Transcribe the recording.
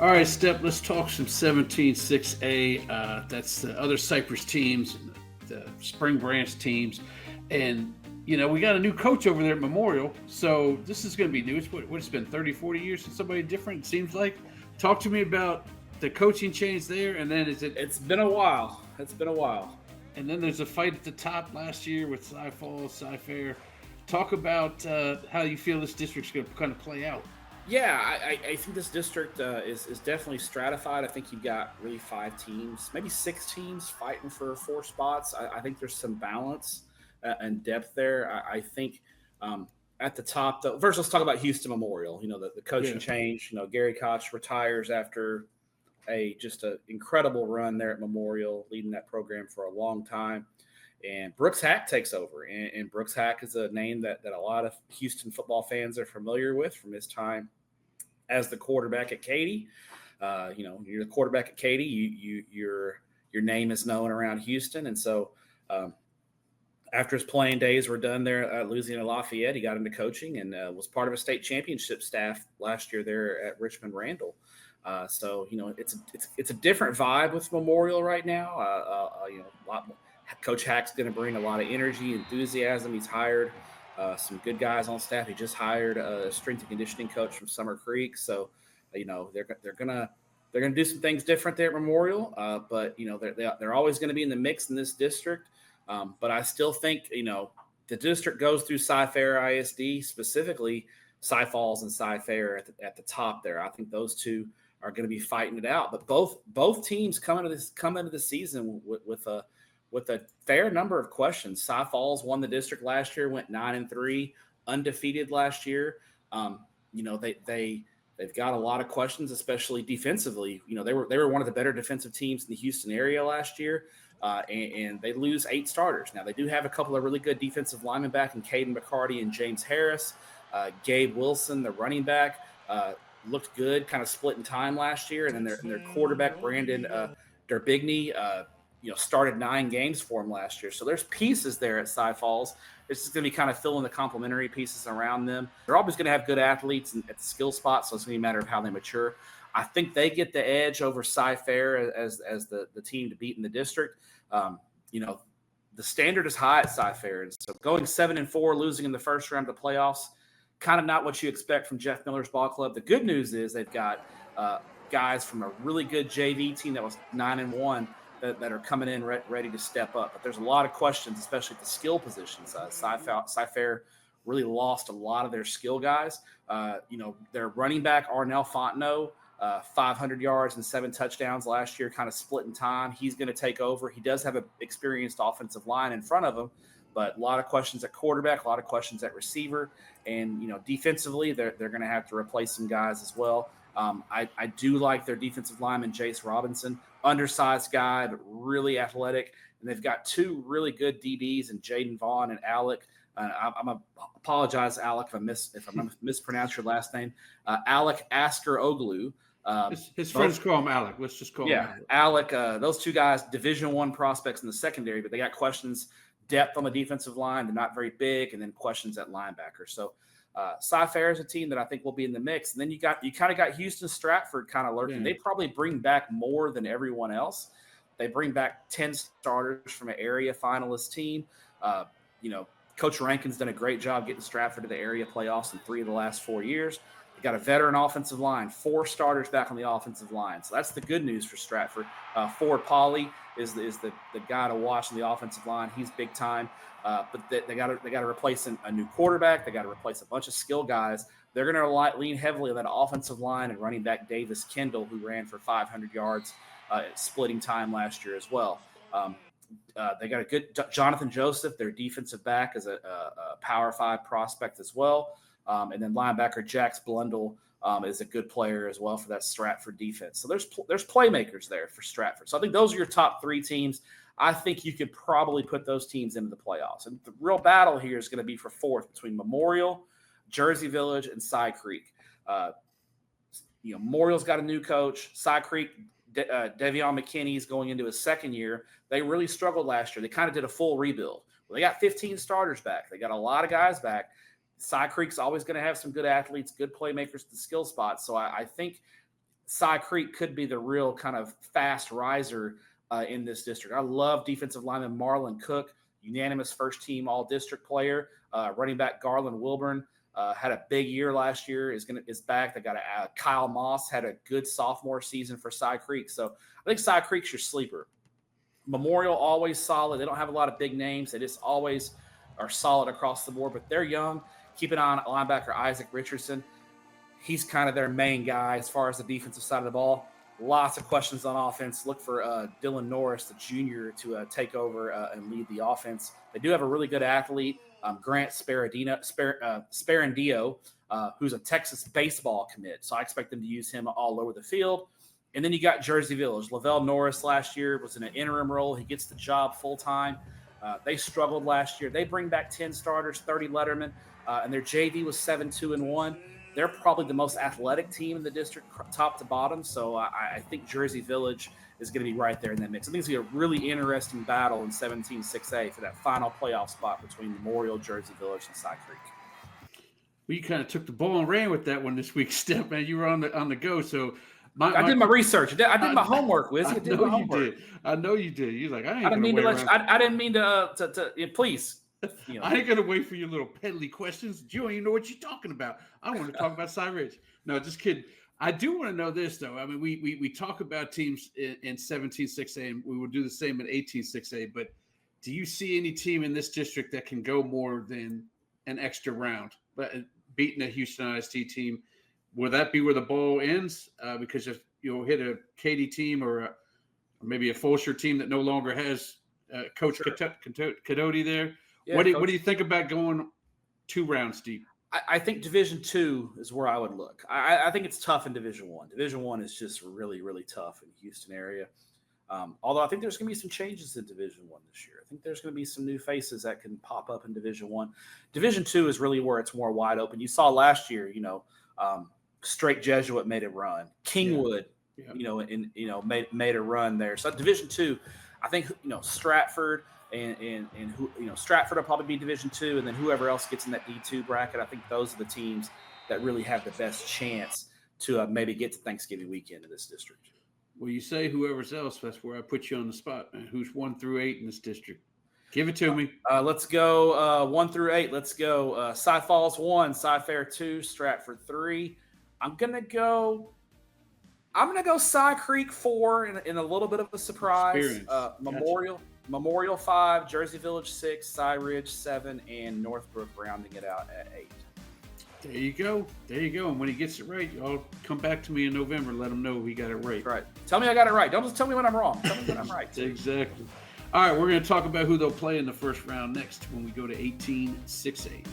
All right, Step, let's talk some 17-6A. That's the other Cypress teams, the Spring Branch teams. And, we got a new coach over there at Memorial. So this is going to be new. It's been 30, 40 years since somebody different, it seems like. Talk to me about the coaching change there. And then It's been a while. It's been a while. and then there's a fight at the top last year with Cy Falls, Cy Fair. Talk about how you feel this district's going to kind of play out. Yeah, I think this district is definitely stratified. I think you've got really 5 teams, maybe 6 teams fighting for 4 spots. I think there's some balance and depth there. I think at the top, though, first let's talk about Houston Memorial. The coaching Yeah. change. Gary Koch retires after just an incredible run there at Memorial, leading that program for a long time. And Brooks Hack takes over. And Brooks Hack is a name that a lot of Houston football fans are familiar with from his time as the quarterback at Katy. You're the quarterback at Katy. Your name is known around Houston. And so after his playing days were done there at Louisiana Lafayette, he got into coaching and was part of a state championship staff last year there at Richmond Randall. It's a different vibe with Memorial right now. Coach Hack's going to bring a lot of energy, enthusiasm. He's hired some good guys on staff. He just hired a strength and conditioning coach from Summer Creek. So, they're gonna do some things different there at Memorial. But they're always going to be in the mix in this district. But I still think the district goes through Cy Fair ISD, specifically Cy Falls and Cy Fair at the top there. I think those two are going to be fighting it out. But both teams come into the season with a fair number of questions. Cy Falls won the district last year, went 9-3, undefeated last year. They've got a lot of questions, especially defensively. They were one of the better defensive teams in the Houston area last year, and they lose 8 starters. Now they do have a couple of really good defensive linemen back in Caden McCarty and James Harris. Gabe Wilson, the running back, looked good, kind of split in time last year, and then their quarterback Brandon Derbigny, started 9 games for him last year. So there's pieces there at Cy Falls. It's just going to be kind of filling the complementary pieces around them. They're always going to have good athletes at the skill spot, so it's going to be a matter of how they mature. I think they get the edge over Cy Fair as the team to beat in the district. The standard is high at Cy Fair, and so going 7-4, losing in the first round of the playoffs, kind of not what you expect from Jeff Miller's ball club. The good news is they've got guys from a really good JV team that was 9-1 that are coming in ready to step up. But there's a lot of questions, especially at the skill positions. Cy Fair really lost a lot of their skill guys. Their running back, Arnell Fontenot, 500 yards and 7 touchdowns last year, kind of split in time. He's going to take over. He does have an experienced offensive line in front of him, but a lot of questions at quarterback, a lot of questions at receiver. And, defensively, they're going to have to replace some guys as well. I do like their defensive lineman, Jace Robinson, undersized guy, but really athletic. And they've got 2 really good DBs in Jaden Vaughn and Alec. Apologize, Alec, if I'm mispronounced your last name. Alec Asker Oglu. His friends call him Alec. Let's just call him Alec. Those 2 guys, Division I prospects in the secondary, but they got questions, depth on the defensive line. They're not very big, and then questions at linebacker. So Cy Fair is a team that I think will be in the mix. And then you kind of got Houston Stratford kind of lurking. Yeah. They probably bring back more than everyone else. They bring back 10 starters from an area finalist team. Coach Rankin's done a great job getting Stratford to the area playoffs in 3 of the last 4 years. They got a veteran offensive line, 4 starters back on the offensive line. So that's the good news for Stratford. Ford Polly is the guy to watch on the offensive line. He's big time. But they got to replace a new quarterback. They got to replace a bunch of skill guys. They're going to lean heavily on that offensive line and running back Davis Kendall, who ran for 500 yards splitting time last year as well. They got a good Jonathan Joseph, their defensive back, is a Power 5 prospect as well. And then linebacker Jax Blundell is a good player as well for that Stratford defense. So there's playmakers there for Stratford. So I think those are your top 3 teams. I think you could probably put those teams into the playoffs. And the real battle here is going to be for 4th between Memorial, Jersey Village, and Psi Creek. Memorial's got a new coach. Psi Creek, Devion McKinney's going into his 2nd year. They really struggled last year. They kind of did a full rebuild. Well, they got 15 starters back. They got a lot of guys back. Psi Creek's always going to have some good athletes, good playmakers at the skill spots. So I think Psi Creek could be the real kind of fast riser in this district. I love defensive lineman Marlon Cook, unanimous first team all district player. Running back Garland Wilburn had a big year last year, is back. They got Kyle Moss had a good sophomore season for Psi Creek. So I think Psi Creek's your sleeper. Memorial always solid. They don't have a lot of big names. They just always are solid across the board, but they're young. Keep an eye on linebacker Isaac Richardson. He's kind of their main guy as far as the defensive side of the ball. Lots of questions on offense. Look for Dylan Norris, the junior, to take over and lead the offense. They do have a really good athlete, Grant Sparandio, who's a Texas baseball commit. So I expect them to use him all over the field. And then you got Jersey Village. Lavelle Norris last year was in an interim role. He gets the job full-time. They struggled last year. They bring back 10 starters, 30 lettermen, and their JV was 7-2-1. They're probably the most athletic team in the district, top to bottom. So I think Jersey Village is going to be right there in that mix. I think it's going to be a really interesting battle in 17-6A for that final playoff spot between Memorial, Jersey Village, and Psi Creek. Well, you kind of took the ball and ran with that one this week, Steph, man. You were on the go. So I did my research. I did my homework, Wiz. I did my homework. I know you did. You're like, I didn't mean to let you, I didn't mean to please. You know. I ain't gonna wait for your little peddly questions. You don't even know what you're talking about. I want to talk about Psi Ridge. No, just kidding. I do want to know this though. I mean, we talk about teams in 17-6A, and we will do the same in 18-6A. But do you see any team in this district that can go more than an extra round, but beating a Houston ISD team? Will that be where the ball ends? Because if you'll hit a Katy team or maybe a Fulsher team that no longer has Coach Cadoti there. Yeah, what do you think about going 2 rounds deep? I think Division II is where I would look. I think it's tough in Division I. Division I is just really, really tough in the Houston area. Although I think there's going to be some changes in Division I this year. I think there's going to be some new faces that can pop up in Division I. Division II is really where it's more wide open. You saw last year, Straight Jesuit made a run. Kingwood, made a run there. So Division II, I think Stratford and who Stratford will probably be Division II, and then whoever else gets in that D2 bracket, I think those are the teams that really have the best chance to maybe get to Thanksgiving weekend in this district. Well, you say whoever's else. That's where I put you on the spot, man. Who's 1 through 8 in this district? Give it to me. Let's go 1 through 8. Let's go Cy Falls 1, Cy Fair 2, Stratford 3. I'm gonna go Psi Creek 4 in a little bit of a surprise. Memorial 5, Jersey Village 6, Psi Ridge 7, and Northbrook rounding it out at 8. There you go. And when he gets it right, y'all come back to me in November and let him know he got it right. Right. Tell me I got it right. Don't just tell me when I'm wrong. Tell me when I'm right. Exactly. All right, we're going to talk about who they'll play in the first round next when we go to 18-6A.